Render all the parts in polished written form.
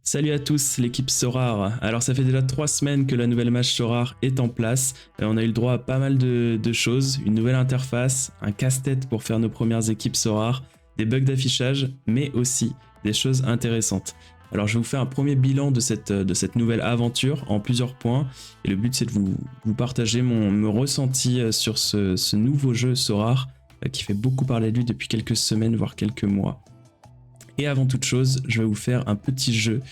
Salut à tous, l'équipe Sorare. Alors ça fait déjà 3 semaines que la nouvelle match Sorare est en place. On a eu le droit à pas mal de choses, une nouvelle interface, un casse-tête pour faire nos premières équipes Sorare, des bugs d'affichage, mais aussi des choses intéressantes. Alors je vais vous faire un premier bilan de cette nouvelle aventure en plusieurs points. Et le but c'est de vous partager mon ressenti sur ce nouveau jeu Sorare qui fait beaucoup parler de lui depuis quelques semaines, voire quelques mois. Et avant toute chose, je vais vous faire un petit jeu.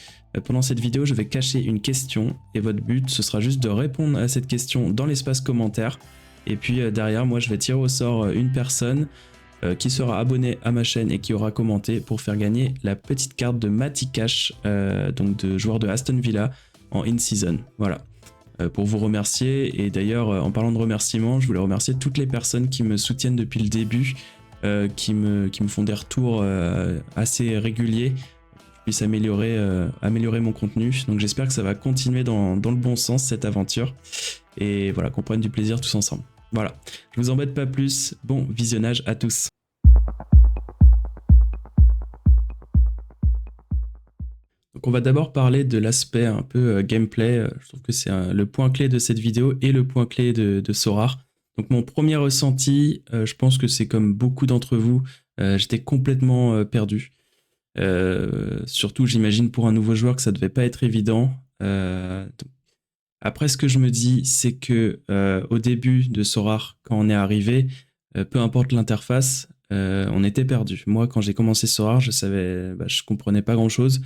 Pendant cette vidéo, je vais cacher une question et votre but, ce sera juste de répondre à cette question dans l'espace commentaire. Et puis derrière, moi, je vais tirer au sort une personne qui sera abonnée à ma chaîne et qui aura commenté pour faire gagner la petite carte de Matty Cash, donc de joueur de Aston Villa en in-season. Voilà. Pour vous remercier. Et d'ailleurs, en parlant de remerciements, je voulais remercier toutes les personnes qui me soutiennent depuis le début. Qui me font des retours assez réguliers, que je puisse améliorer mon contenu. Donc j'espère que ça va continuer dans le bon sens cette aventure. Et voilà, qu'on prenne du plaisir tous ensemble. Voilà, je vous embête pas plus. Bon visionnage à tous. Donc on va d'abord parler de l'aspect un peu gameplay. Je trouve que c'est le point clé de cette vidéo et le point clé de Sorare. Donc mon premier ressenti, je pense que c'est comme beaucoup d'entre vous, j'étais complètement perdu. Surtout j'imagine pour un nouveau joueur que ça devait pas être évident. Après ce que je me dis, c'est que au début de Sorare, quand on est arrivé, peu importe l'interface, on était perdu. Moi quand j'ai commencé Sorare, je comprenais pas grand chose.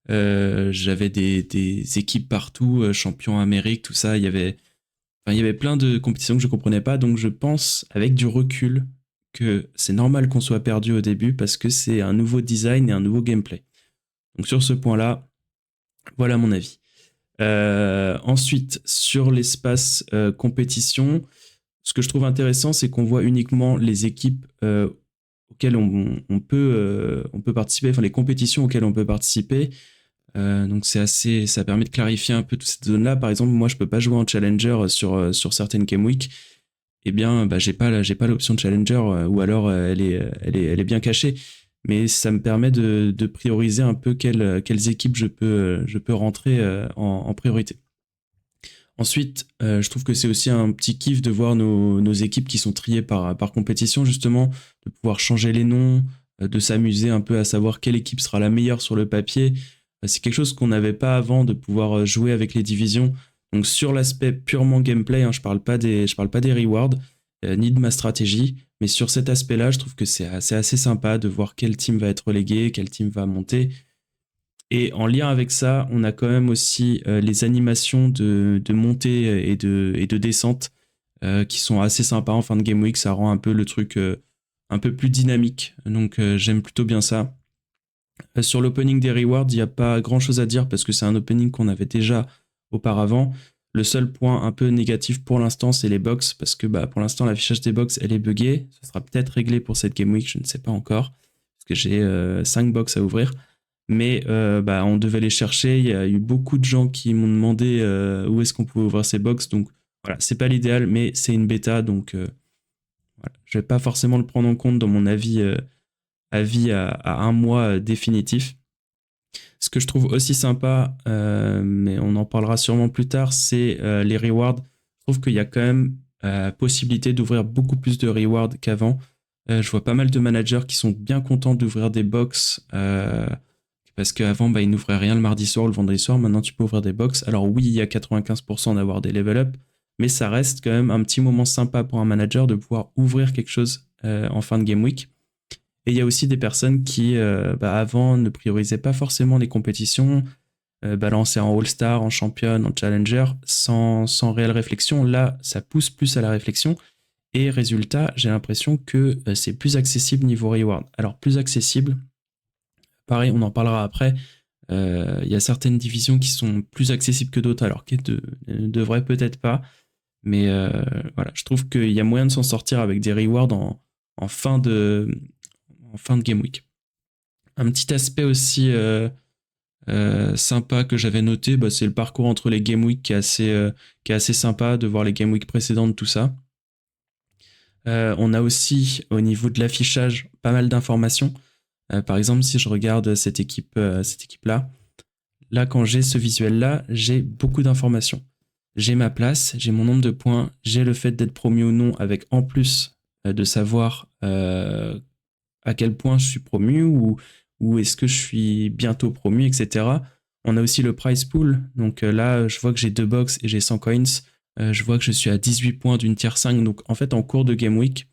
J'avais des équipes partout, champions Amérique, tout ça, il y avait plein de compétitions que je comprenais pas, donc je pense avec du recul que c'est normal qu'on soit perdu au début parce que c'est un nouveau design et un nouveau gameplay. Donc sur ce point-là, voilà mon avis. Ensuite, sur l'espace compétition, ce que je trouve intéressant, c'est qu'on voit uniquement les équipes auxquelles on peut participer, enfin les compétitions auxquelles on peut participer. Donc ça permet de clarifier un peu toute cette zone-là. Par exemple, moi, je peux pas jouer en challenger sur certaines game week. Eh bien, j'ai pas l'option de challenger, ou alors elle est bien cachée. Mais ça me permet de prioriser un peu quelles équipes je peux rentrer en priorité. Ensuite, je trouve que c'est aussi un petit kiff de voir nos équipes qui sont triées par compétition, justement, de pouvoir changer les noms, de s'amuser un peu à savoir quelle équipe sera la meilleure sur le papier. C'est quelque chose qu'on n'avait pas avant, de pouvoir jouer avec les divisions. Donc sur l'aspect purement gameplay, hein, je parle pas des rewards, ni de ma stratégie, mais sur cet aspect-là, je trouve que c'est assez sympa de voir quel team va être relégué, quel team va monter. Et en lien avec ça, on a quand même aussi les animations de montée et de descente qui sont assez sympas en fin de Game Week. Ça rend un peu le truc un peu plus dynamique. Donc j'aime plutôt bien ça. Sur l'opening des rewards, il n'y a pas grand chose à dire parce que c'est un opening qu'on avait déjà auparavant. Le seul point un peu négatif pour l'instant, c'est les box parce que pour l'instant, l'affichage des box, elle est buggée. Ça sera peut-être réglé pour cette Game Week, je ne sais pas encore parce que j'ai 5 box à ouvrir. Mais on devait les chercher. Il y a eu beaucoup de gens qui m'ont demandé où est-ce qu'on pouvait ouvrir ces box. Donc voilà, c'est pas l'idéal, mais c'est une bêta. Donc voilà. Je vais pas forcément le prendre en compte dans mon avis à un mois définitif. Ce que je trouve aussi sympa, mais on en parlera sûrement plus tard, c'est les rewards. Je trouve qu'il y a quand même possibilité d'ouvrir beaucoup plus de rewards qu'avant. Je vois pas mal de managers qui sont bien contents d'ouvrir des box parce qu'avant, ils n'ouvraient rien le mardi soir ou le vendredi soir. Maintenant, tu peux ouvrir des box. Alors oui, il y a 95% d'avoir des level up, mais ça reste quand même un petit moment sympa pour un manager de pouvoir ouvrir quelque chose en fin de game week. Et il y a aussi des personnes qui, avant, ne priorisaient pas forcément les compétitions, balançaient en All-Star, en Champion, en Challenger, sans réelle réflexion. Là, ça pousse plus à la réflexion. Et résultat, j'ai l'impression que c'est plus accessible niveau reward. Alors, plus accessible, pareil, on en parlera après. Il y a certaines divisions qui sont plus accessibles que d'autres, alors qu'elles ne devraient peut-être pas. Mais voilà, je trouve qu'il y a moyen de s'en sortir avec des rewards en fin de game week. Un petit aspect aussi sympa que j'avais noté, c'est le parcours entre les game week qui est assez sympa de voir les game week précédentes, tout ça. On a aussi au niveau de l'affichage pas mal d'informations. Par exemple, si je regarde cette équipe-là, Là, quand j'ai ce visuel-là, j'ai beaucoup d'informations. J'ai ma place, j'ai mon nombre de points, j'ai le fait d'être promu ou non, avec en plus de savoir à quel point je suis promu ou est-ce que je suis bientôt promu, etc. On a aussi le prize pool. Donc là, je vois que j'ai 2 box et j'ai 100 coins. Je vois que je suis à 18 points d'une tier 5. Donc en fait, en cours de Game Week,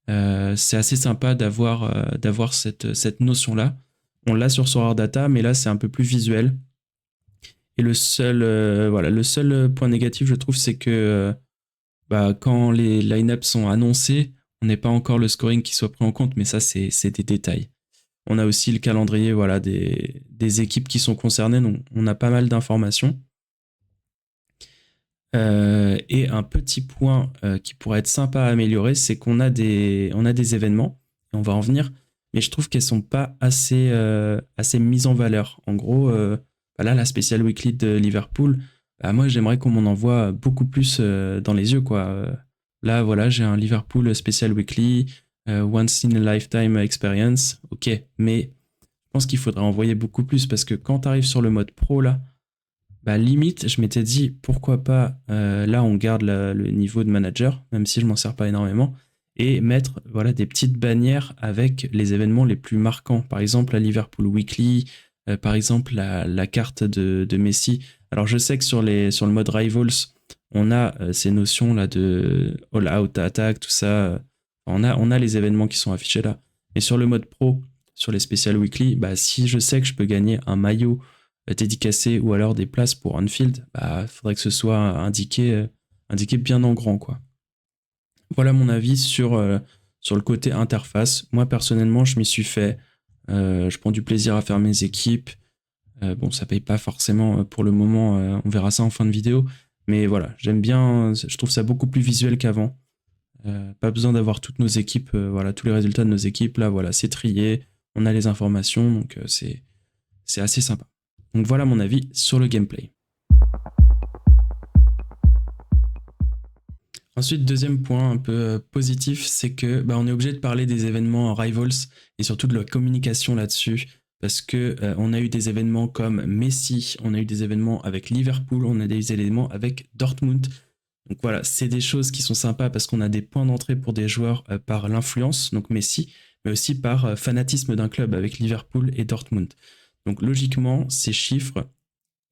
c'est assez sympa d'avoir cette notion-là. On l'a sur Sorare Data, mais là, c'est un peu plus visuel. Et le seul point négatif, je trouve, c'est que quand les line-ups sont annoncés, on n'est pas encore le scoring qui soit pris en compte, mais ça, c'est des détails. On a aussi le calendrier des équipes qui sont concernées, donc on a pas mal d'informations. Et un petit point qui pourrait être sympa à améliorer, c'est qu'on a des événements, et on va en venir, mais je trouve qu'elles sont pas assez mises en valeur. En gros, là, la Special Weekly de Liverpool, moi, j'aimerais qu'on m'en envoie beaucoup plus dans les yeux, quoi. Là, voilà, j'ai un Liverpool Special Weekly, Once in a Lifetime Experience, ok, mais je pense qu'il faudrait envoyer beaucoup plus, parce que quand tu arrives sur le mode pro, là, limite, je m'étais dit, pourquoi pas, là, on garde le niveau de manager, même si je m'en sers pas énormément, et mettre des petites bannières avec les événements les plus marquants. Par exemple, la Liverpool Weekly, par exemple, la carte de Messi. Alors, je sais que sur le mode Rivals, on a ces notions-là de all-out attack, tout ça. On a les événements qui sont affichés là. Mais sur le mode pro, sur les Special Weekly, si je sais que je peux gagner un maillot dédicacé ou alors des places pour Anfield, faudrait que ce soit indiqué bien en grand, quoi. Voilà mon avis sur le côté interface. Moi, personnellement, je m'y suis fait. Je prends du plaisir à faire mes équipes. Bon, ça paye pas forcément pour le moment. On verra ça en fin de vidéo. Mais voilà, j'aime bien. Je trouve ça beaucoup plus visuel qu'avant. Pas besoin d'avoir toutes nos équipes, tous les résultats de nos équipes. Là, voilà, c'est trié. On a les informations, donc c'est assez sympa. Donc voilà mon avis sur le gameplay. Ensuite, deuxième point un peu positif, c'est que on est obligé de parler des événements Rivals et surtout de la communication là-dessus, parce que on a eu des événements comme Messi, on a eu des événements avec Liverpool, on a des événements avec Dortmund. Donc voilà, c'est des choses qui sont sympas parce qu'on a des points d'entrée pour des joueurs par l'influence, donc Messi, mais aussi par fanatisme d'un club avec Liverpool et Dortmund. Donc logiquement, ces chiffres,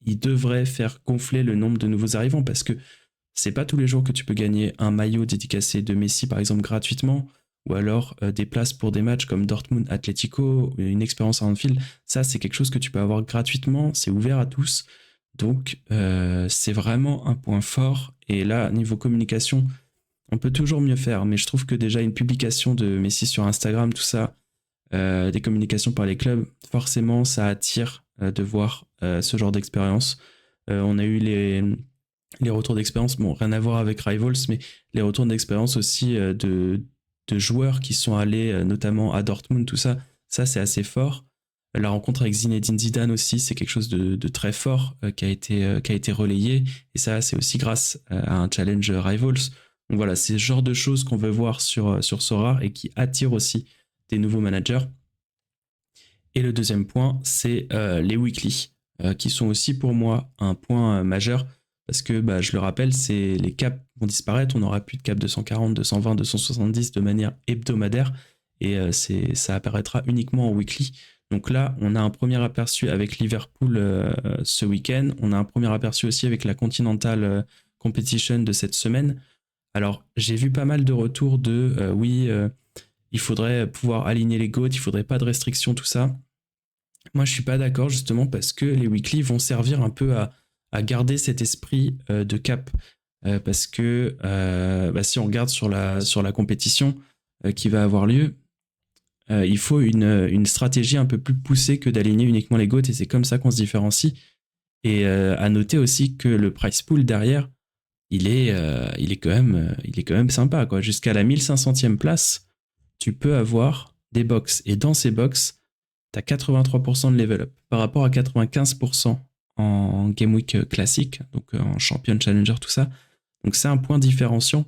ils devraient faire gonfler le nombre de nouveaux arrivants parce que c'est pas tous les jours que tu peux gagner un maillot dédicacé de Messi, par exemple, gratuitement, ou alors des places pour des matchs comme Dortmund Atlético, une expérience à Anfield. Ça, c'est quelque chose que tu peux avoir gratuitement, c'est ouvert à tous. Donc, c'est vraiment un point fort. Et là, niveau communication, on peut toujours mieux faire, mais je trouve que déjà une publication de Messi sur Instagram, tout ça, des communications par les clubs, forcément, ça attire de voir ce genre d'expérience. On a eu les retours d'expérience, bon, rien à voir avec Rivals, mais les retours d'expérience aussi de joueurs qui sont allés notamment à Dortmund, tout ça, c'est assez fort. La rencontre avec Zinedine Zidane aussi, c'est quelque chose de très fort qui a été relayé, et ça, c'est aussi grâce à un challenge Rivals. Donc voilà, c'est ce genre de choses qu'on veut voir sur Sorare et qui attire aussi des nouveaux managers. Et le deuxième point, c'est les weekly, qui sont aussi pour moi un point majeur, parce que je le rappelle, les caps vont disparaître, on n'aura plus de cap 240, 220, 270 de manière hebdomadaire, et ça apparaîtra uniquement en weekly. Donc là, on a un premier aperçu avec Liverpool ce week-end, on a un premier aperçu aussi avec la Continental Competition de cette semaine. Alors, j'ai vu pas mal de retours de il faudrait pouvoir aligner les GOAT, il faudrait pas de restrictions, tout ça. Moi, je suis pas d'accord justement parce que les weekly vont servir un peu à garder cet esprit de cap. Parce que si on regarde sur la compétition qui va avoir lieu, il faut une stratégie un peu plus poussée que d'aligner uniquement les GOAT, et c'est comme ça qu'on se différencie. Et à noter aussi que le price pool derrière, il est quand même sympa, quoi. Jusqu'à la 1500e place, tu peux avoir des box. Et dans ces box, tu as 83% de level up par rapport à 95% en Game Week classique, donc en Champion, Challenger, tout ça. Donc c'est un point différenciant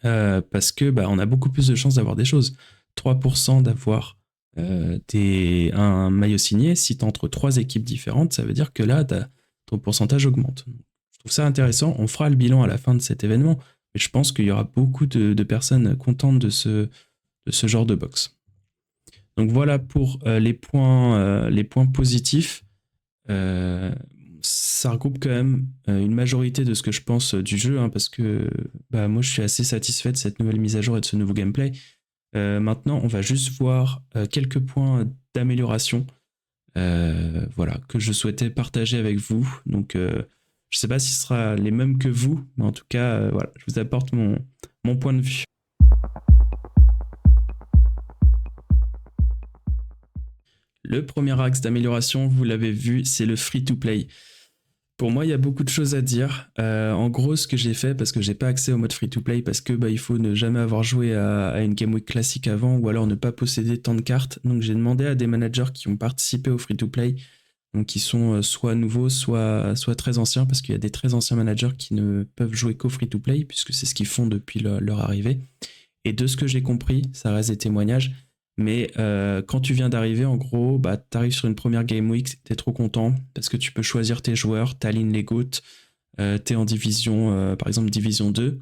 parce que on a beaucoup plus de chances d'avoir des choses. 3% d'avoir un maillot signé, si tu es entre 3 équipes différentes, ça veut dire que là, ton pourcentage augmente. Je trouve ça intéressant. On fera le bilan à la fin de cet événement, mais je pense qu'il y aura beaucoup de personnes contentes de ce genre de box. Donc voilà pour les points positifs. Ça regroupe quand même une majorité de ce que je pense du jeu, hein, parce que moi je suis assez satisfait de cette nouvelle mise à jour et de ce nouveau gameplay. Maintenant, on va juste voir quelques points d'amélioration voilà, que je souhaitais partager avec vous. Donc, je sais pas si ce sera les mêmes que vous, mais en tout cas, voilà, je vous apporte mon point de vue. Le premier axe d'amélioration, vous l'avez vu, c'est le free-to-play. Pour moi, il y a beaucoup de choses à dire. En gros, ce que j'ai fait, parce que j'ai pas accès au mode free-to-play, parce que il faut ne jamais avoir joué à une Game Week classique avant, ou alors ne pas posséder tant de cartes. Donc j'ai demandé à des managers qui ont participé au free-to-play, donc qui sont soit nouveaux, soit très anciens, parce qu'il y a des très anciens managers qui ne peuvent jouer qu'au free-to-play, puisque c'est ce qu'ils font depuis leur arrivée. Et de ce que j'ai compris, ça reste des témoignages, mais quand tu viens d'arriver, en gros, tu arrives sur une première Game Week, t'es trop content, parce que tu peux choisir tes joueurs, t'alignes les GOAT, t'es en division, par exemple division 2,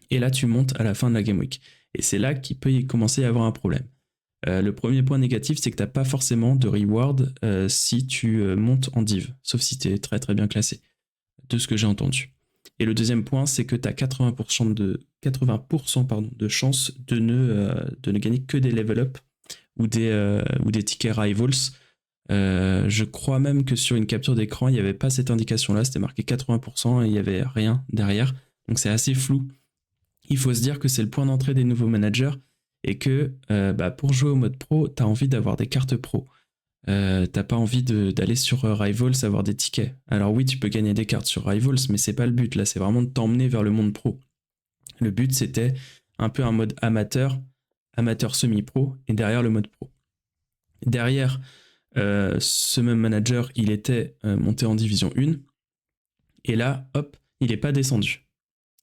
et là tu montes à la fin de la Game Week. Et c'est là qu'il peut y commencer à avoir un problème. Le premier point négatif, c'est que t'as pas forcément de reward si tu montes en div, sauf si t'es très très bien classé, de ce que j'ai entendu. Et le deuxième point, c'est que tu as 80% de chances de ne gagner que des level up ou des tickets rivals. Je crois même que sur une capture d'écran, il n'y avait pas cette indication-là, c'était marqué 80% et il n'y avait rien derrière. Donc c'est assez flou. Il faut se dire que c'est le point d'entrée des nouveaux managers et que pour jouer au mode pro, tu as envie d'avoir des cartes pro. T'as pas envie d'aller sur Rivals avoir des tickets. Alors oui, tu peux gagner des cartes sur Rivals, mais c'est pas le but. Là, c'est vraiment de t'emmener vers le monde pro. Le but, c'était un peu un mode amateur semi-pro, et derrière le mode pro. Derrière, ce même manager, il était monté en division 1, et là, hop, il est pas descendu.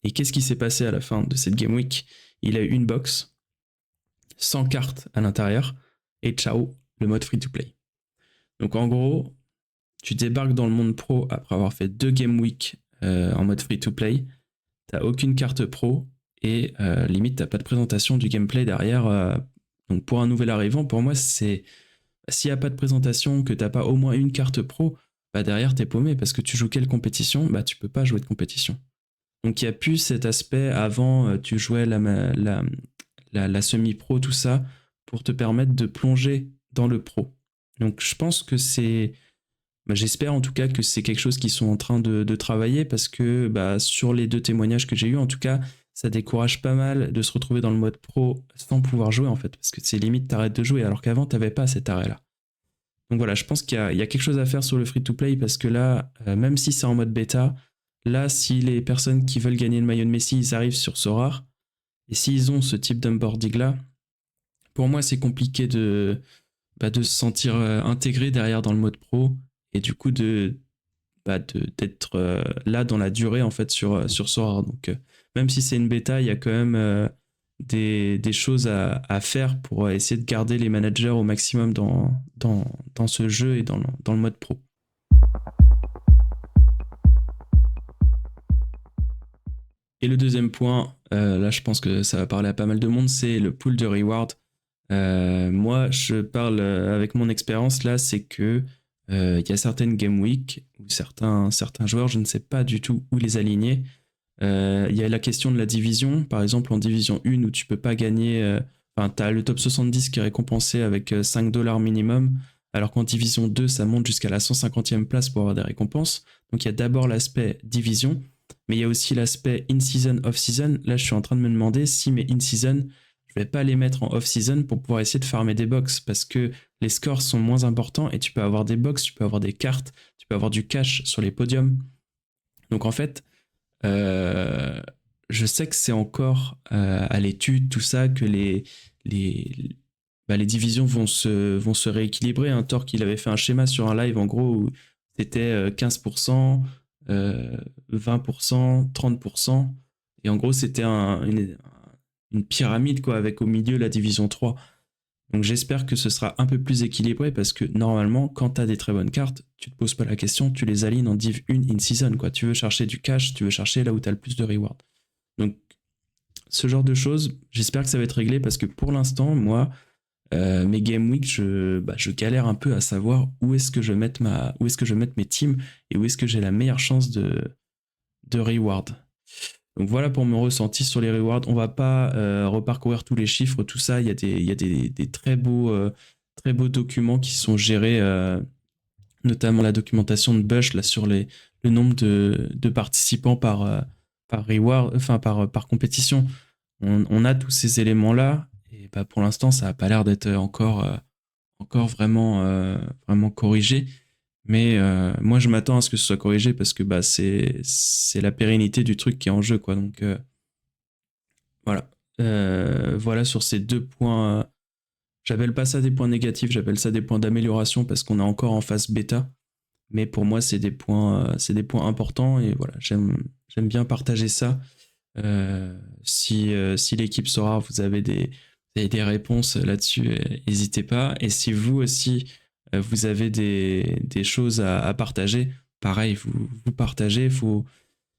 Et qu'est-ce qui s'est passé à la fin de cette Game Week? Il a eu une box, 100 cartes à l'intérieur, et ciao, le mode free-to-play. Donc en gros, tu débarques dans le monde pro après avoir fait 2 Game Week en mode free-to-play, t'as aucune carte pro et limite t'as pas de présentation du gameplay derrière. Donc pour un nouvel arrivant, pour moi, c'est s'il n'y a pas de présentation, que t'as pas au moins une carte pro, derrière t'es paumé parce que tu joues quelle compétition? Tu peux pas jouer de compétition. Donc il n'y a plus cet aspect avant, tu jouais la semi-pro, tout ça, pour te permettre de plonger dans le pro. Donc je pense que c'est j'espère en tout cas que c'est quelque chose qu'ils sont en train de travailler parce que sur les 2 témoignages que j'ai eu, en tout cas, ça décourage pas mal de se retrouver dans le mode pro sans pouvoir jouer en fait, parce que c'est limite t'arrêtes de jouer alors qu'avant t'avais pas cet arrêt-là. Donc voilà, je pense qu'il y a quelque chose à faire sur le free-to-play parce que là, même si c'est en mode bêta, là, si les personnes qui veulent gagner le maillot de Messi, ils arrivent sur Sorare, et s'ils ont ce type d'onboarding-là, pour moi, c'est compliqué de se sentir intégré derrière dans le mode pro et du coup d'être là dans la durée en fait sur Sora. Donc même si c'est une bêta, il y a quand même des choses à faire pour essayer de garder les managers au maximum dans ce jeu et dans le mode pro. Et le deuxième point, là je pense que ça va parler à pas mal de monde, c'est le pool de reward. Moi, je parle avec mon expérience là, c'est que il y a certaines game week où certains joueurs, je ne sais pas du tout où les aligner. Il y a la question de la division, par exemple en division 1 où tu peux pas gagner. T'as le top 70 qui est récompensé avec $5 minimum, alors qu'en division 2, ça monte jusqu'à la 150e place pour avoir des récompenses. Donc il y a d'abord l'aspect division, mais il y a aussi l'aspect in-season, off-season. Là, je suis en train de me demander si mes in-season, je vais pas les mettre en off-season pour pouvoir essayer de farmer des box parce que les scores sont moins importants et tu peux avoir des box, tu peux avoir des cartes, tu peux avoir du cash sur les podiums. Donc en fait, je sais que c'est encore à l'étude, tout ça, que les divisions vont se rééquilibrer. Un Torque, il avait fait un schéma sur un live en gros où c'était 15%, 20%, 30%. Et en gros, c'était une pyramide quoi, avec au milieu la division 3. Donc j'espère que ce sera un peu plus équilibré parce que normalement, quand tu as des très bonnes cartes, tu te poses pas la question, tu les alignes en Div 1 in-season, quoi. Tu veux chercher du cash, tu veux chercher là où tu as le plus de reward. Donc ce genre de choses, j'espère que ça va être réglé parce que pour l'instant, moi, mes Game Week, je galère un peu à savoir où est-ce que je vais mettre mes teams et où est-ce que j'ai la meilleure chance de reward. Donc voilà pour mon ressenti sur les rewards. On va pas reparcourir tous les chiffres, tout ça. Il y a des très beaux documents qui sont gérés, notamment la documentation de Bush là, sur le nombre de participants par reward, enfin par compétition. On a tous ces éléments-là. Et bah, pour l'instant, ça n'a pas l'air d'être encore vraiment corrigé. Mais moi, je m'attends à ce que ce soit corrigé parce que bah, c'est la pérennité du truc qui est en jeu, quoi. Donc voilà. Voilà sur ces 2 points. J'appelle pas ça des points négatifs, j'appelle ça des points d'amélioration parce qu'on est encore en phase bêta. Mais pour moi, c'est des points importants et voilà, j'aime bien partager ça. Si l'équipe Sora, vous avez des réponses là-dessus, n'hésitez pas. Et si vous aussi, vous avez des choses à partager, pareil, vous partagez.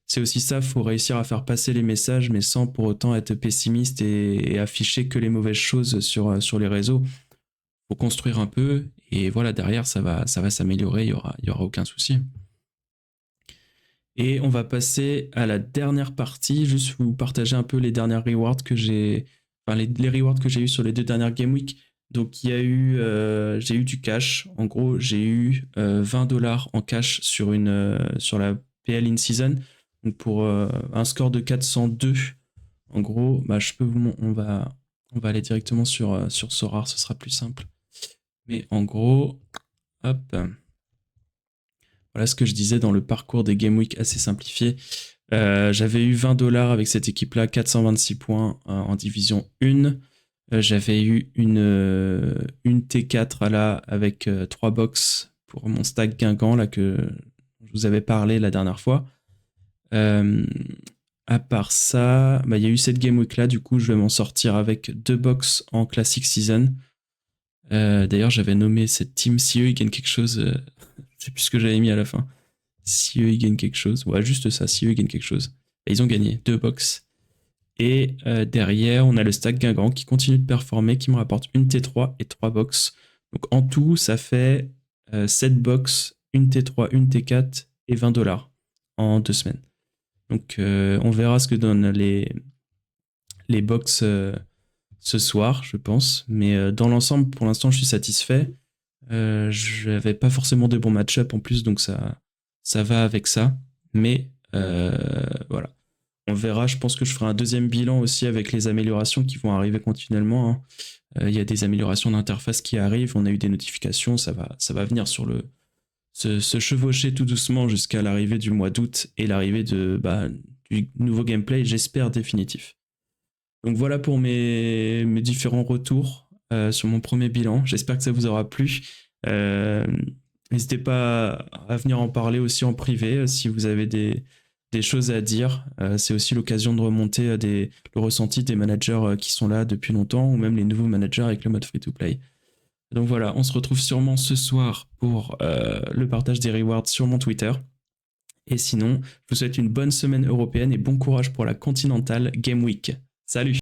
C'est aussi ça, il faut réussir à faire passer les messages, mais sans pour autant être pessimiste et afficher que les mauvaises choses sur les réseaux. Il faut construire un peu, et voilà, derrière, ça va s'améliorer, il y aura aucun souci. Et on va passer à la dernière partie, juste vous partager un peu les dernières rewards que j'ai, enfin les rewards que j'ai eu sur les 2 dernières Game Week. Donc il y a eu, j'ai eu du cash. En gros, j'ai eu $20 en cash sur la PL in season. Donc pour un score de 402, en gros, bah je peux on va aller directement sur Sorare, ce sera plus simple. Mais en gros, hop. Voilà ce que je disais dans le parcours des Game Week assez simplifié. J'avais eu $20 avec cette équipe-là, 426 points en division 1. J'avais eu une T4 là avec 3 box pour mon stack Guingamp là que je vous avais parlé la dernière fois. À part ça, bah, y a eu cette Game Week là, du coup je vais m'en sortir avec 2 box en Classic Season. D'ailleurs j'avais nommé cette team, si eux ils gagnent quelque chose, je sais plus ce que j'avais mis à la fin. Si eux ils gagnent quelque chose, ouais juste ça, si eux ils gagnent quelque chose. Et ils ont gagné 2 box. Et derrière, on a le stack Guingamp qui continue de performer, qui me rapporte une T3 et 3 box. Donc en tout, ça fait 7 box, une T3, une T4 et $20 en 2 semaines. Donc on verra ce que donnent les box ce soir, je pense. Mais dans l'ensemble, pour l'instant, je suis satisfait. Je n'avais pas forcément de bons match-up en plus, donc ça va avec ça. Mais voilà. On verra, je pense que je ferai un deuxième bilan aussi avec les améliorations qui vont arriver continuellement. Il y a des améliorations d'interface qui arrivent, on a eu des notifications, ça va venir se chevaucher tout doucement jusqu'à l'arrivée du mois d'août et l'arrivée du nouveau gameplay, j'espère définitif. Donc voilà pour mes différents retours sur mon premier bilan. J'espère que ça vous aura plu. N'hésitez pas à venir en parler aussi en privé si vous avez des choses à dire. C'est aussi l'occasion de remonter le ressenti des managers qui sont là depuis longtemps ou même les nouveaux managers avec le mode free-to-play. Donc voilà, on se retrouve sûrement ce soir pour le partage des rewards sur mon Twitter. Et sinon, je vous souhaite une bonne semaine européenne et bon courage pour la Continental Game Week. Salut!